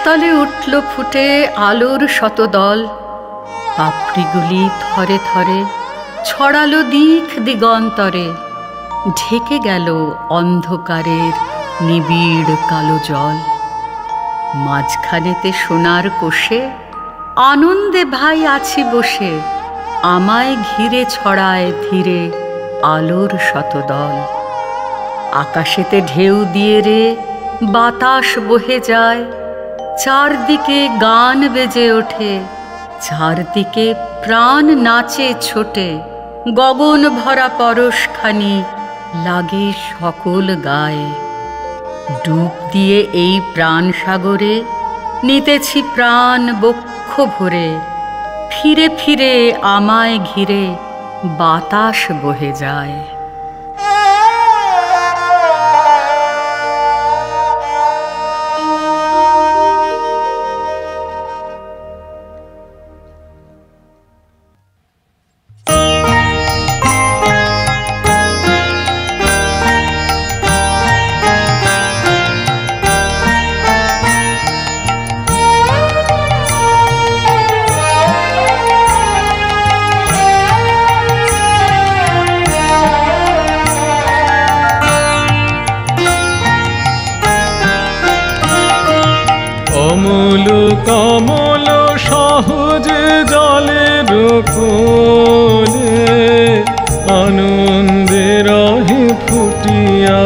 আকাশতলে উঠল ফুটে আলোর শতদল, পাপড়িগুলি থরে থরে ছড়ালো দিক দিগন্তরে, ঢেকে গেল অন্ধকারের নিবিড় কালো জল। মাঝখানেতে সোনার কোষে আনন্দে ভাই আছি বসে, আমায় ঘিরে ছড়ায় ধীরে আলোর শতদল। আকাশেতে ঢেউ দিয়ে রে বাতাস বহে যায়, চারদিকে গান বেজে ওঠে, চারদিকে প্রাণ নাচে ছোটে, গগন ভরা পরশখানি লাগে সকল গায়ে। ডুব দিয়ে এই প্রাণ সাগরে নিতেছি প্রাণ বক্ষ ভরে, ফিরে ফিরে আমায় ঘিরে বাতাস বহে যায়। অমল কমল সহজে জলের কোলে, আনন্দে রহে ফুটিয়া,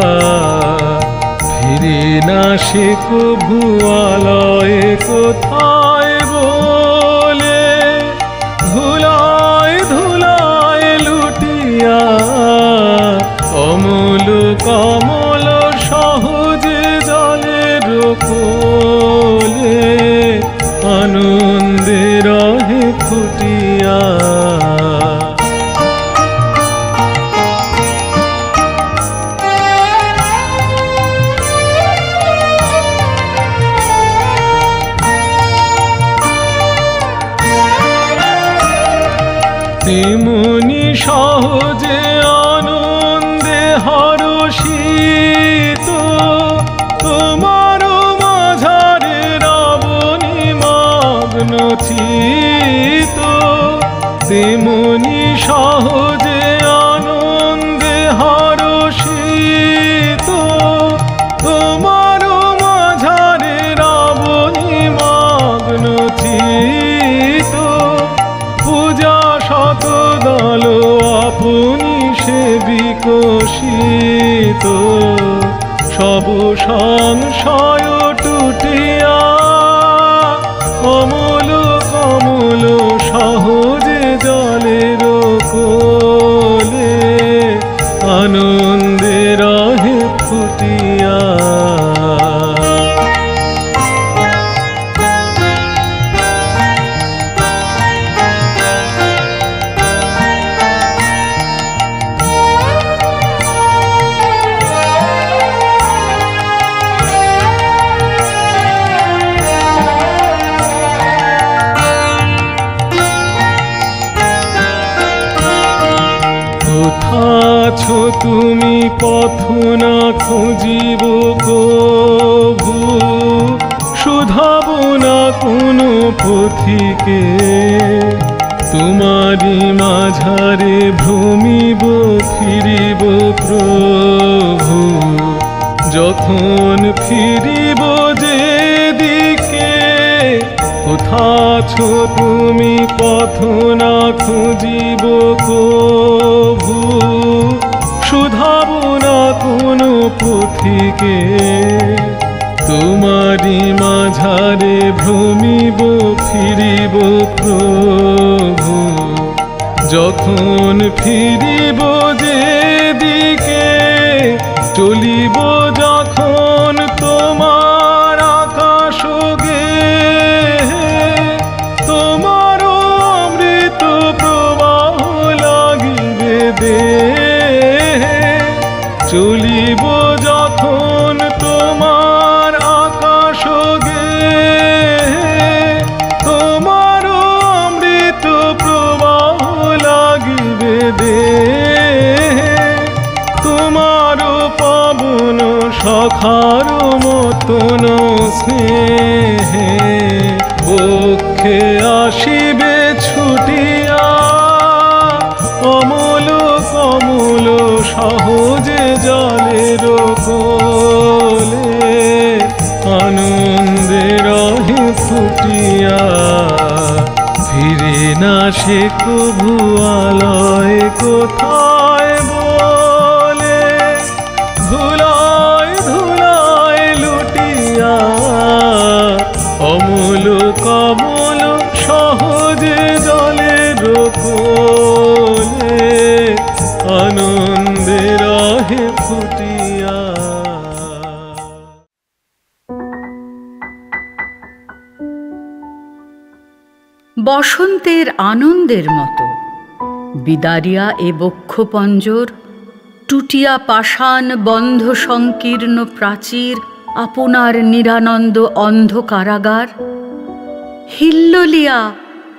ফিরে না সে কভু আলয়ে কোথায় বলে, ধুলায় ধুলায় লুটিয়া। অমল কমল সহজে জলের কোলে, আনন্দে রহে ফুটিয়া। তেমনি সহজে আনন্দে হরষিত, তোমার মাঝারে রাবণী মগ্ন চিত। তেমনি সহজে আনন্দে হরষিত, তোমার মাঝারে রাবণী মগ্ন চিত। পূজা শতদল আপনি সে বিকশিত, সব সংশয় টুটিয়া। অমল কমল সহজে জলের কোলে, আনন্দে রহে ফুটিয়া। কোথাছো তুমি পথ না খুঁজিব কভু, শুধাব না কোনো পথিকে। তোমারি মাঝারে ভ্রমিব ফিরিব প্রভু, যখন ফিরিব যেদিকে। কোথাছো তুমি পথ না খুঁজিব কভু, শুধাব না কোনো পথিকে। তোমারি মাঝারে ভ্রমিব ফিরিব প্রভু, যখন ফিরিব যেদিকে। চলিব যখন তোমার আকাশ গেহে, তোমার অমৃত প্রবাহ লাগিবে দেহে। চলিব যখন তোমার আকাশ গেহে, তোমার অমৃত প্রবাহ লাগিবে দেহে। তোমার পাবন সখার মতন স্নেহে, সহজে জলের কোলে আনন্দে রহে ফুটিয়া ফিরে না সে কভু আলয় কোথায় বলে ধুলায় ধুলায় লুটিয়া অমূল কমল সহজে জলের কোলে আনন্দে রহে ফুটিয়া। বসন্তের আনন্দের মতো বিদারিয়া এ বক্ষপঞ্জর টুটিয়া পাষাণ বন্ধ সংকীর্ণ প্রাচীর আপনার নিরানন্দ অন্ধ কারাগার হিল্লোলিয়া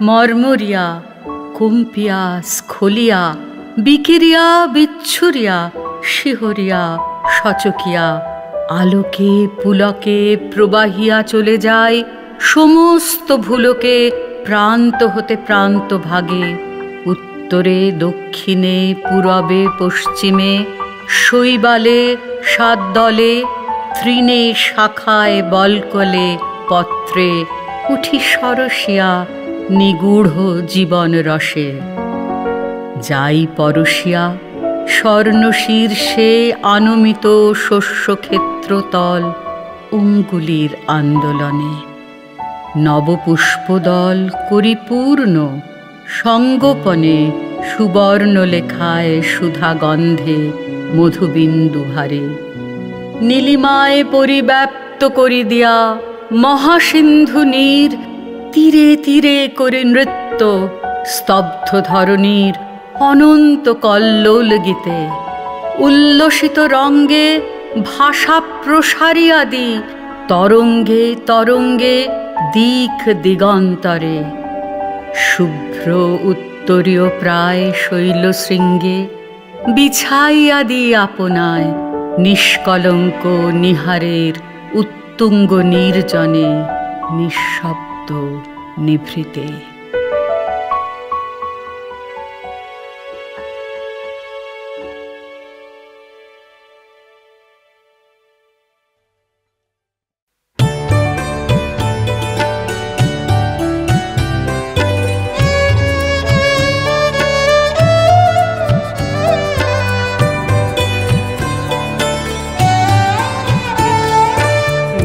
মর্মরিয়া কম্পিয়া স্খলিয়া বিকিরিয়া বিচ্ছুরিয়া শিহরিয়া সচকিয়া আলোকে পুলকে প্রবাহিয়া চলে যায় সমস্ত ভুলকে প্রান্ত হতে প্রান্ত ভাগে উত্তরে দক্ষিণে পূরবে পশ্চিমে শৈবালে সাতদলে তৃণে শাখায় বলকলে পত্রে উঠি সরসিয়া নিগূঢ় জীবন রসে যাই পরশিয়া স্বর্ণ শীর্ষে আনমিত শস্যক্ষেত্রতল অঙ্গুলির আন্দোলনে নবপুষ্পদল করি পূর্ণ সঙ্গোপনে সুবর্ণ লেখায় সুধা গন্ধে মধুবিন্দু হারে নীলিমায় পরিব্যাপ্ত করি দিয়া মহাসিন্ধু নীর তীরে তীরে করে নৃত্য স্তব্ধ ধরণীর অনন্ত কল্লোল গীতে উল্লসিত রঙ্গে ভাষা প্রসারিয়া দি তরঙ্গে তরঙ্গে দিক দিগন্তরে শুভ্র উত্তরীয় প্রায় শৈলশৃঙ্গে বিছাইয়া দি আপনায় নিষ্কলঙ্ক নিহারের উত্তুঙ্গ নির্জনে নিঃশব্দ নিভৃতে।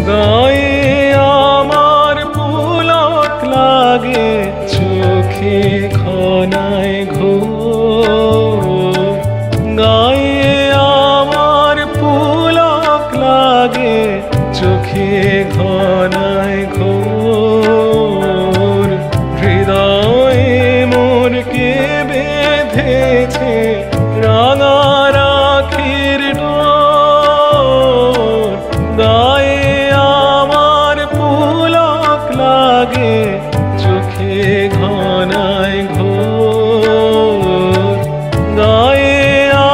গায়ে আমার পুলক লাগে চোখে ঘনায় ঘোর গায়ে আমার পুলক লাগে চোখে ঘনায় ঘোর হৃদয়ে মোরকে বেঁধেছে রাঙা রাখির ডোর গায়ে আমার পুলক লাগে চোখে ঘনায় ঘোর গায়ে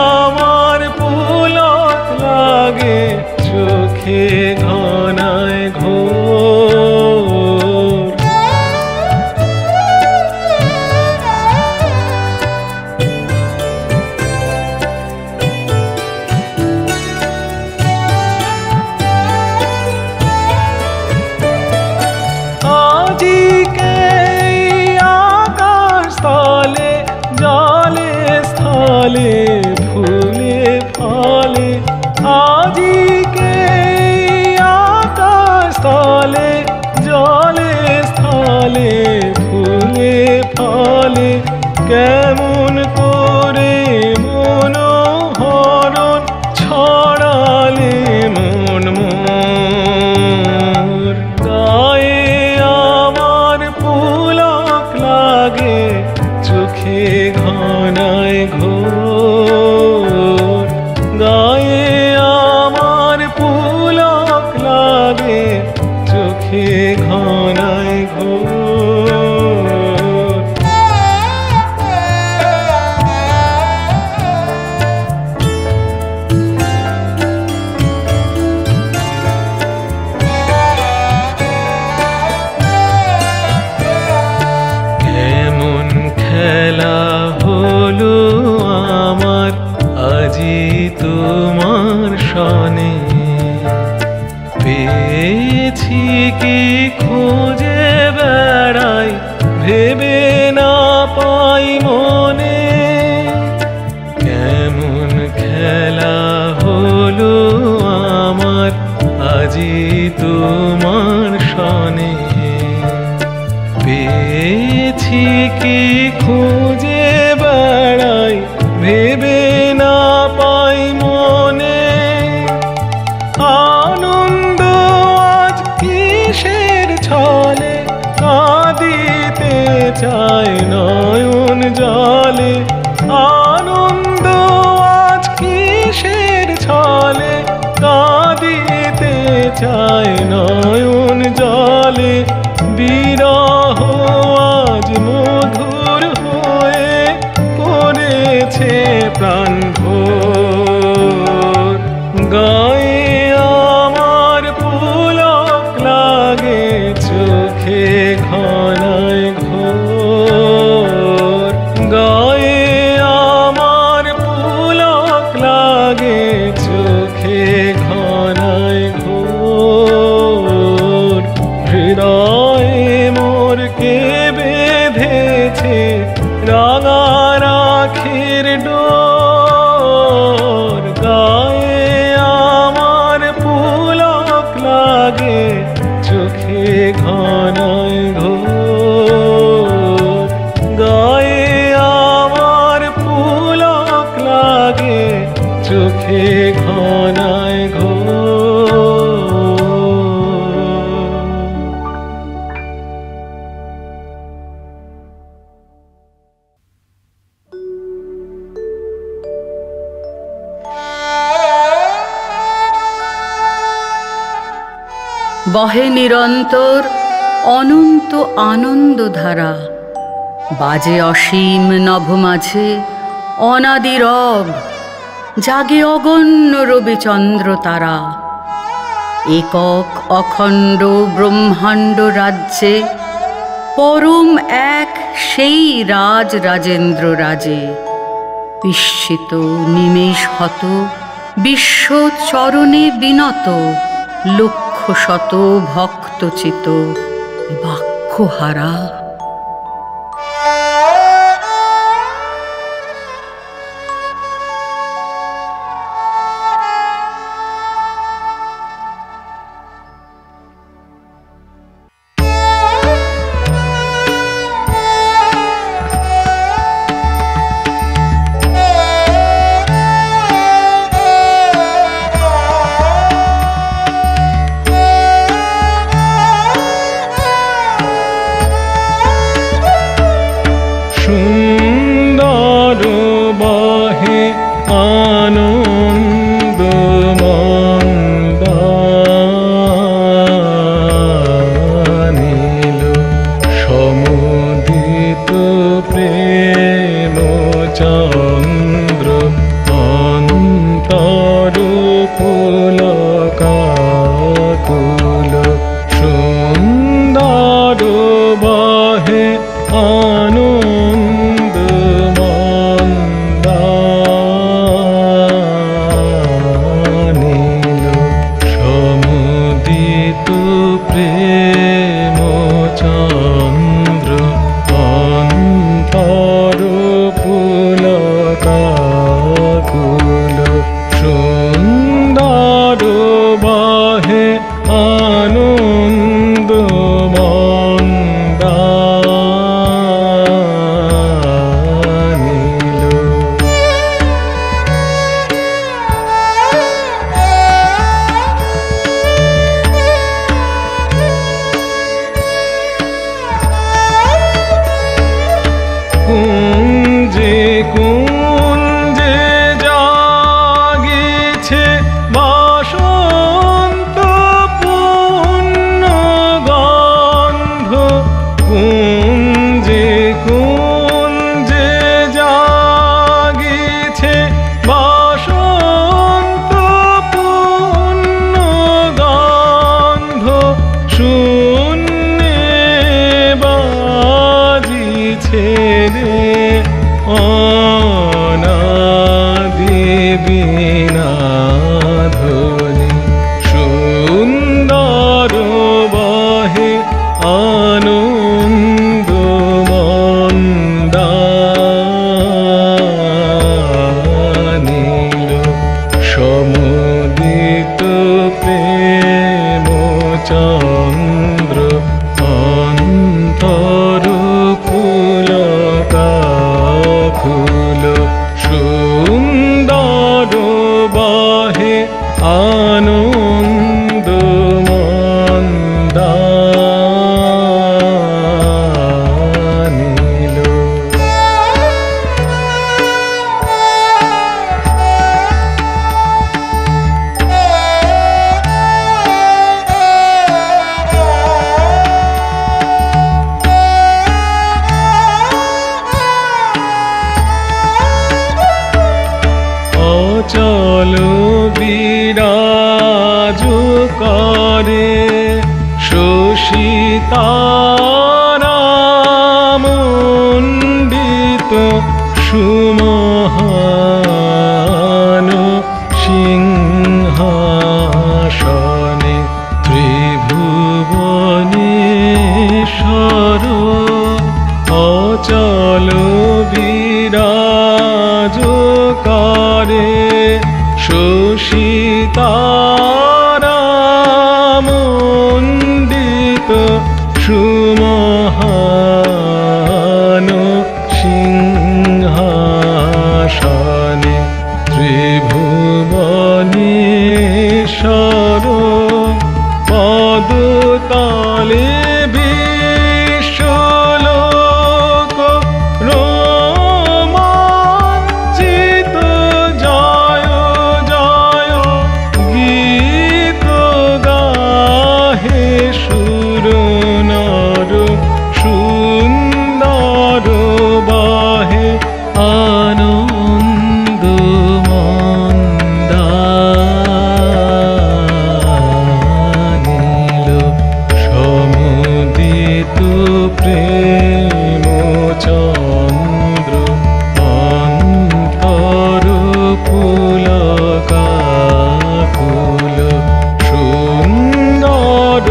আমার পুলক লাগে চোখে ঘনায় ঘোর আজিকে আকাশ স্থলে জলে স্থলে ফুলে ফলে আজিকে আকাশ স্থলে জলে স্থলে ফুলে ফলে কেমন করে মনোহরণ ছড়ালে মন মোর গায়ে আমার পুলক লাগে চোখে ঘনায় ঘোর গায়ে আমার পুলক লাগে চোখে ঘনায় ঘোর কি খুঁজে বেড়াই ভেবে না পাই মনে, কেমন খেলা হলো আমার আজি তোমার সনে। পেয়েছি কি খুঁজে বেড়াই ভেবে না পাই মনে, আনন্দ আজ কিসের ছলে কাঁদিতে চায় নয়ন জলে, আনন্দ আজ কিসের ছলে কাঁদিতে চায় নয়ন জলে, বিরহ আজ মধুর হয়ে করেছে প্রাণ ভোর। গায়ে আমার পুলক লাগে চোখে ঘনায় ঘোর, গায়ে আমার পুলক লাগে চোখে ঘনায় ঘোর। হৃদয়ে মোর কে বেঁধেছে রাঙা রাখির ডোর, গায়ে আমার পুলক লাগে চোখে ঘনায় ঘোর, গায়ে আমার পুলক লাগে চোখে ঘনায় ঘোর। বহে নিরন্তর অনন্ত আনন্দধারা, বাজে অসীম নভ মাঝে অনাদি রব, জাগে অগণ্য রবি চন্দ্র তারা। একক অখণ্ড ব্রহ্মাণ্ড রাজ্যে পরম এক সেই রাজ রাজেন্দ্র রাজে, বিস্মিত নিমেষ হত বিশ্ব চরণে বিনত, লক্ষ শত ভক্তচিত বাক্যহারা। বিনাধনী সুন্দর প্রেম চন্দ্র অন্তর পুলকাকুল সুন্দর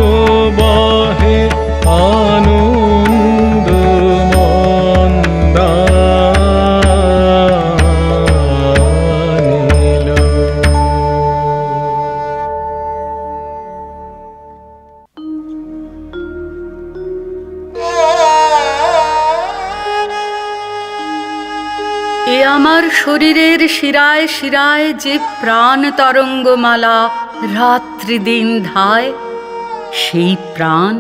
বাহে আনন্দ মন্দানিল। এ আমার শরীরের শিরায় শিরায় যে প্রাণ তরঙ্গমালা রাত্রি দিন ধায়, সেই প্রাণ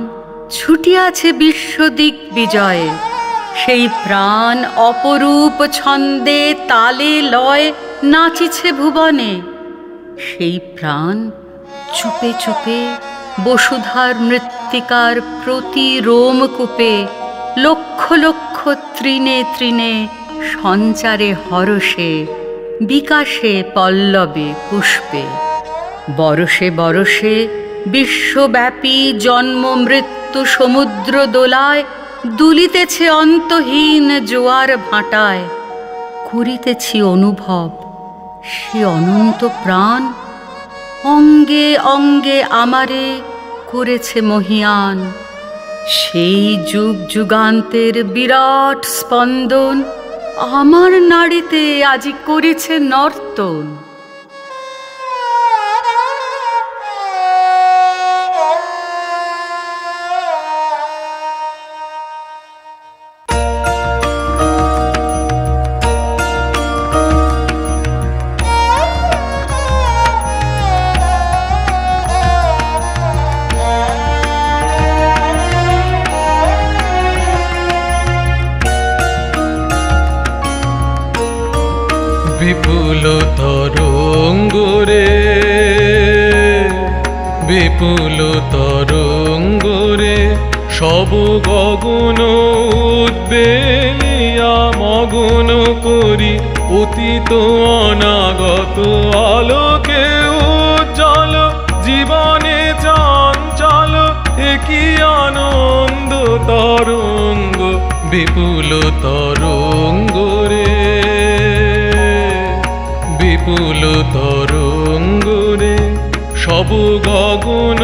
ছুটিয়াছে বিশ্ব দিগ্বিজয়ে। সেই প্রাণ অপরূপ ছন্দে তালে লয় নাচিছে ভুবনে। সেই প্রাণ চুপে চুপে বসুধার মৃত্তিকার প্রতি রোমকূপে লক্ষ লক্ষ তৃণে তৃণে সঞ্চারে হরষে বিকাশে পল্লবে পুষ্পে। বরষে বরষে বিশ্বব্যাপী জন্ম মৃত্যু সমুদ্র দোলায় দুলিতেছে অন্তহীন জোয়ার ভাটায়। করিতেছি অনুভব সে অনন্ত প্রাণ অঙ্গে অঙ্গে আমারে করেছে মহিয়ান। সেই যুগ যুগান্তের বিরাট স্পন্দন আমার নাড়িতে আজি করেছে নর্তন। বিপুল তরঙ্গরে বিপুল তরঙ্গরে সব গগন উদ্বেলিয়া মগন করি অতীত অনাগত আলোকে উজ্জ্বল জীবনে চঞ্চল একই আনন্দ তরঙ্গ বিপুল তরঙ্গরে বিপুল তরঙ্গরে সব গগন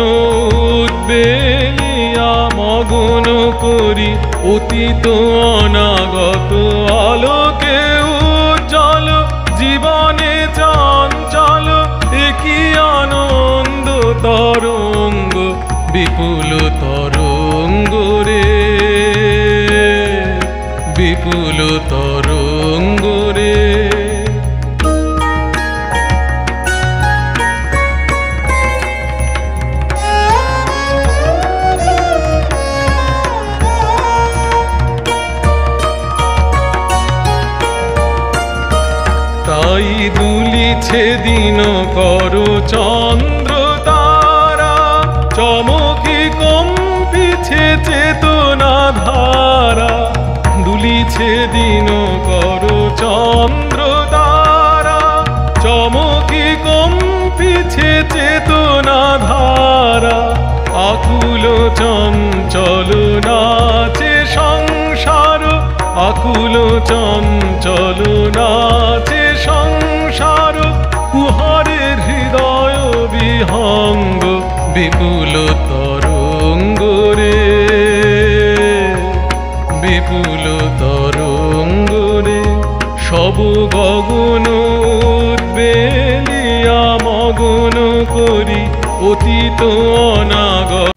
উদ্বেলিয়া মগন করি অতীত অনাগত আলোকে উজ্জ্বল জীবনে চঞ্চল একই আনন্দ তরঙ্গ বিপুল তরঙ্গরে বিপুল তরঙ্গরে। তাই দুলিছে দিন করো চন্দ্র তারা চমকে কম্পিছে চেতনা ধারা। দুলিছে দিন করো চন্দ্র তারা চমকে কম্পিছে চেতনা ধারা। আকুল চঞ্চল নাচে সংসার আকুল চঞ্চল নাচে সংসার কুহারের হৃদয় বিহঙ্গ বিপুল তরঙ্গরে বিপুল তরঙ্গরে সব গগন উদ্বেলিয়া মগন করি অতীত অনাগত।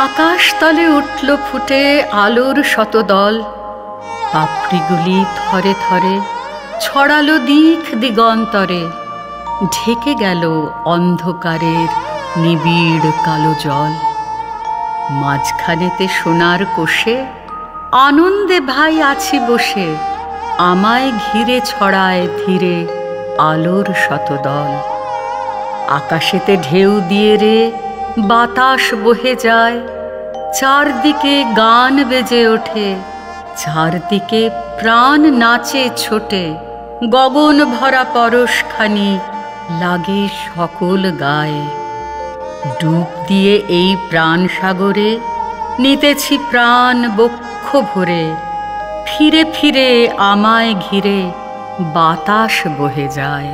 আকাশতলে উঠল ফুটে আলোর শতদল। পাপড়িগুলি থরে থরে ছড়ালো দিক দিগন্তরে। ঢেকে গেল অন্ধকারের নিবিড় কালো জল। মাঝখানেতে সোনার কোষে আনন্দে ভাই আছি বসে। আমায় ঘিরে ছড়ায় ধীরে আলোর শতদল। আকাশেতে ঢেউ দিয়ে রে বাতাস বহে যায়। চারদিকে গান বেজে ওঠে চারদিকে প্রাণ নাচে ছোটে, গগন ভরা পরশখানি লাগে সকল গায়ে। ডুব দিয়ে এই প্রাণ সাগরে নিতেছি প্রাণ বক্ষ ভরে, ফিরে ফিরে আমায় ঘিরে বাতাস বহে যায়।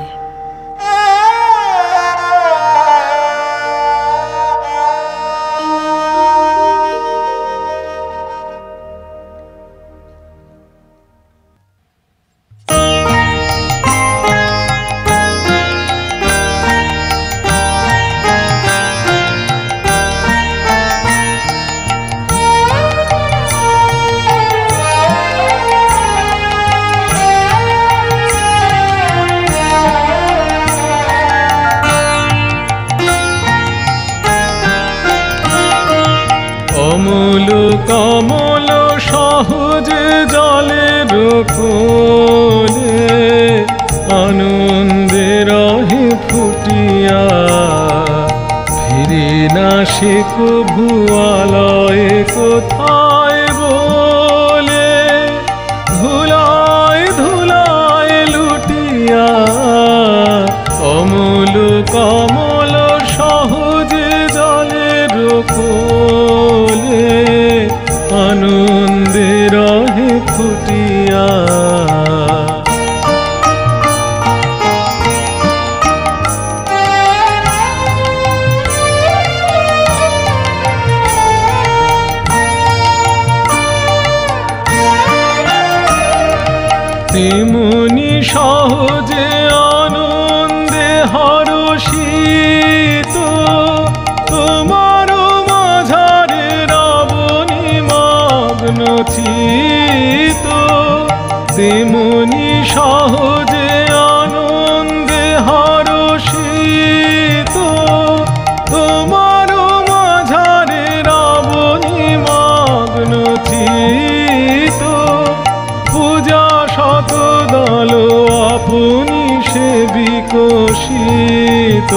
অমল কমল সহজে জলের কোলে, আনন্দে রহে ফুটিয়া, ফিরে না সে কভু আলয়ে কোথায় বলে, ধুলায় ধুলায় লুটিয়া। অমল কমল সহজে জলের কোলে, আনন্দে রহে ফুটিয়া। তেমনি সহজে আনন্দে হরষিত, তোমার মাঝারে রাবণী মগ্ন চিত। তেমনি সহজে আনন্দে হরষিত, তোমার মাঝারে রাবণী মগ্ন চিত। পূজা শত দল আপনি সে বিকশিত,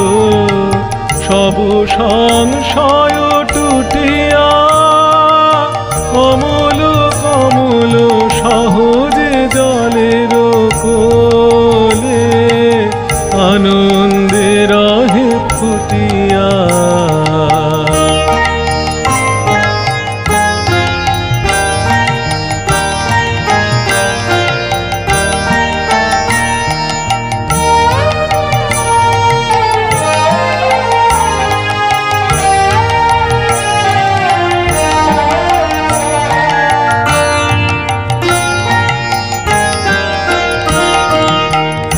সব সংশয় টুটিয়া। অমল কমল সহজে জলের কোলে, আনন্দে রহে ফুটিয়া।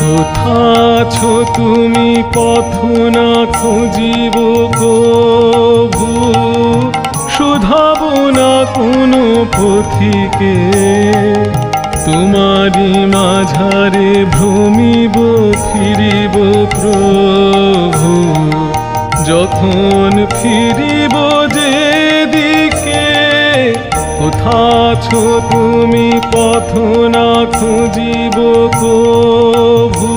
কোথাছো তুমি পথ না খুঁজিব কভু, শুধাব না কোনো পথিকে। তোমারি মাঝারে ভ্রমিব ফিরিব প্রভু, যখন ফিরিব যেদিকে। কোথাছো তুমি পথ না খুঁজিব কভু,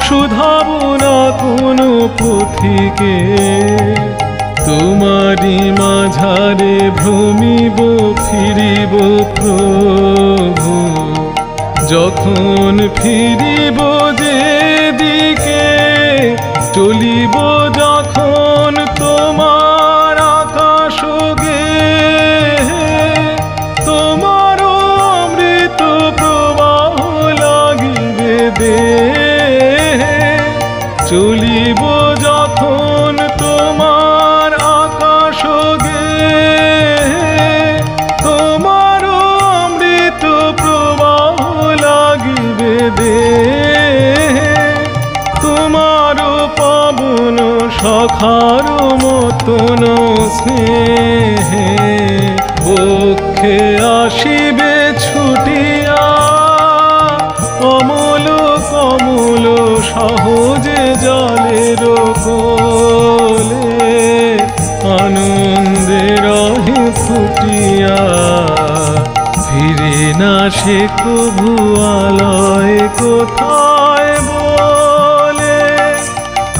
শুধাব না কোনো পথিকে। তোমারি মাঝারে ভ্রমিব ফিরিব প্রভু, যখন ফিরিব যেদিকে। চলিব যখন তোমার আকাশ গেহে, তোমার অমৃত প্রবাহ লাগিবে দেহে। চলিব যখন তোমার আকাশ গেহে, তোমার অমৃত প্রবাহ লাগিবে দেহে। তোমার পাবন সখার মতন স্নেহে, বক্ষে আসিবে ছুটিয়া। অমল কমল সহজে জলের কোলে, আনন্দে রহে ফুটিয়া। ফিরে না সে কভু আলয় কোথায় বলে,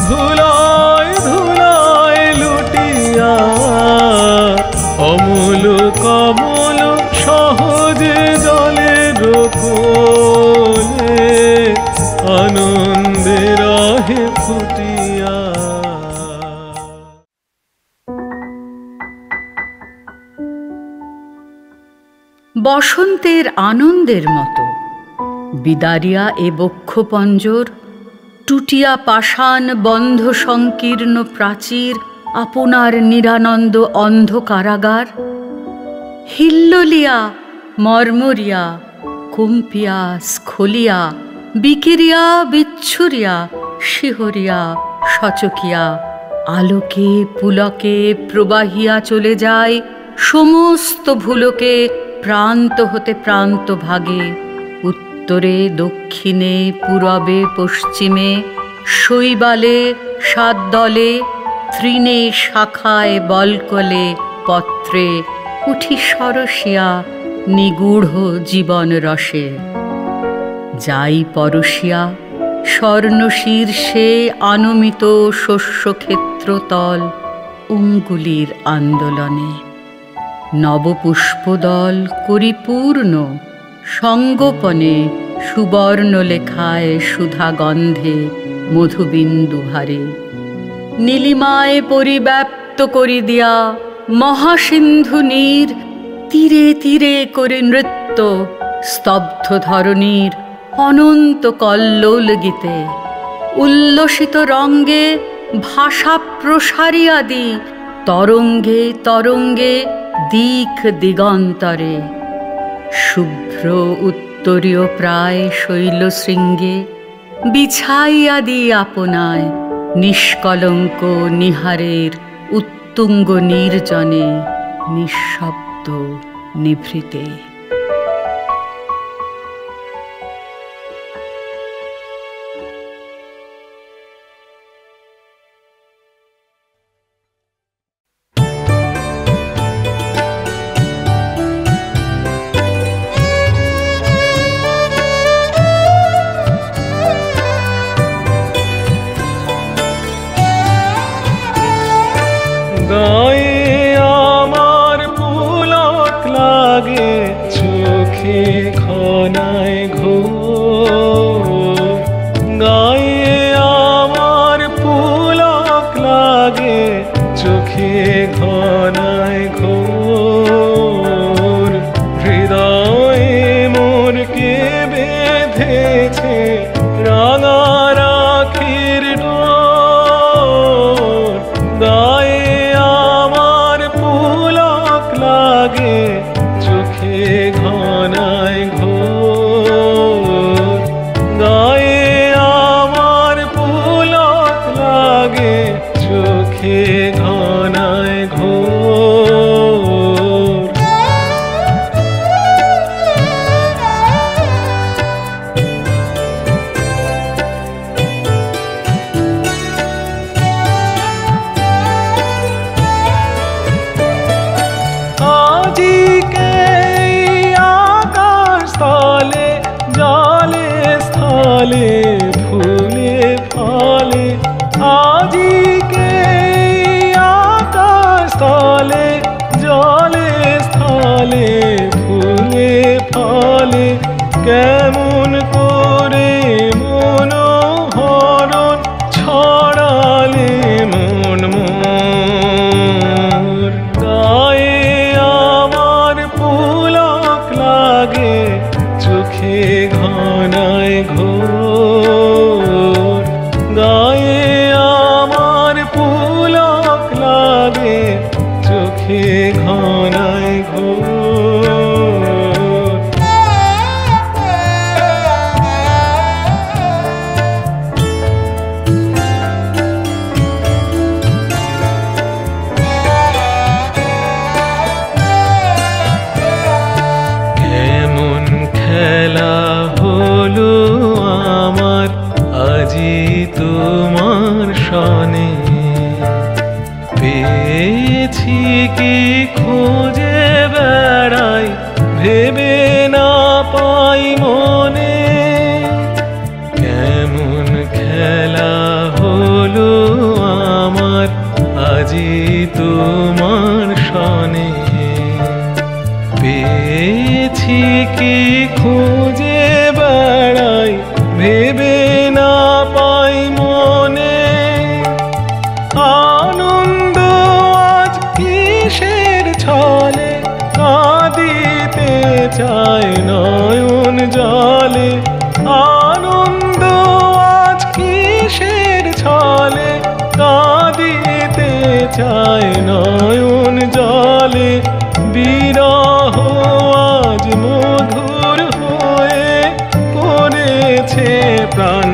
ধুলায় ধুলায় লুটিয়া। অমল কমল সহজে জলের বসন্তের আনন্দের মতো বিদারিয়া এ বক্ষপঞ্জর, টুটিয়া পাষাণ বন্ধ সংকীর্ণ প্রাচীর আপনার নিরানন্দ অন্ধ কারাগার। হিল্লোলিয়া মর্মরিয়া কম্পিয়া স্খলিয়া বিকিরিয়া বিচ্ছুরিয়া শিহরিয়া সচকিয়া আলোকে পুলকে প্রবাহিয়া চলে যায় সমস্ত ভুলকে প্রান্ত হতে প্রান্ত ভাগে, উত্তরে দক্ষিণে পূরবে পশ্চিমে, শৈবালে সাতদলে তৃণে শাখায় বলকলে পত্রে উঠি সরসিয়া নিগূঢ় জীবন রসে। যাই পরশিয়া স্বর্ণ শীর্ষে আনমিত শস্যক্ষেত্রতল অঙ্গুলির আন্দোলনে, নবপুষ্পদল করি পূর্ণ সঙ্গোপনে সুবর্ণ লেখায় সুধা গন্ধে মধুবিন্দু ভারে। নীলিমায় পরিব্যাপ্ত করি দিয়া মহাসিন্ধু নীর, তীরে তীরে করে নৃত্য স্তব্ধ ধরণীর অনন্ত কল্লোল গীতে। উল্লসিত রঙ্গে ভাষা প্রসারিয়া দি তরঙ্গে তরঙ্গে দিক দিগন্তরে। শুভ্র উত্তরীয় প্রায় শৈলশৃঙ্গে বিছাইয়া দি আপনায় নিষ্কলঙ্ক নিহারের উত্তুঙ্গ নির্জনে নিঃশব্দ নিভৃতে। গায়ে আমার পুলক লাগে চোখে ঘনায় ঘোর, গায়ে আমার পুলক লাগে চোখে ঘনায় ঘোর। হৃদয়ে মোরকে বেঁধেছে রাঙা রাখির ডোর, গায়ে আমার পুলক লাগে চোখে ঘনায় ঘোর, গায়ে আমার পুলক লাগে চোখে ঘনায় ঘোর। আজিকে আকাশ স্থলে জলে স্থলে ফুলে ফলে, আজিকে আকাশ স্থলে জলে স্থলে ফুলে ফলে। কেমন করে মনোহরণ ছড়ালে মন মোর, গায়ে আমার পুলক লাগে চোখে ঘনায় ঘোর, গায়ে আমার পুলক লাগে চোখে ঘনায় ঘোর। কেমন খেলা হলো আমার আজি তোমার সনে, পেয়েছি কি খুঁজে বেড়াই ভেবে না পাই মনে। কেমন খেলা হলো আমার আজি তোমার সনে, পেয়েছি কি খুঁজে বেড়াই ভেবে না পাই মনে। আনন্দ আজ কিসের ছলে কাঁদিতে নয়ন জলে, আনন্দ আজ কিসের ছলে, কাঁদিতে চায় নয়ন জলে। বিরহ আজ মধুর হয়ে করেছে প্রাণ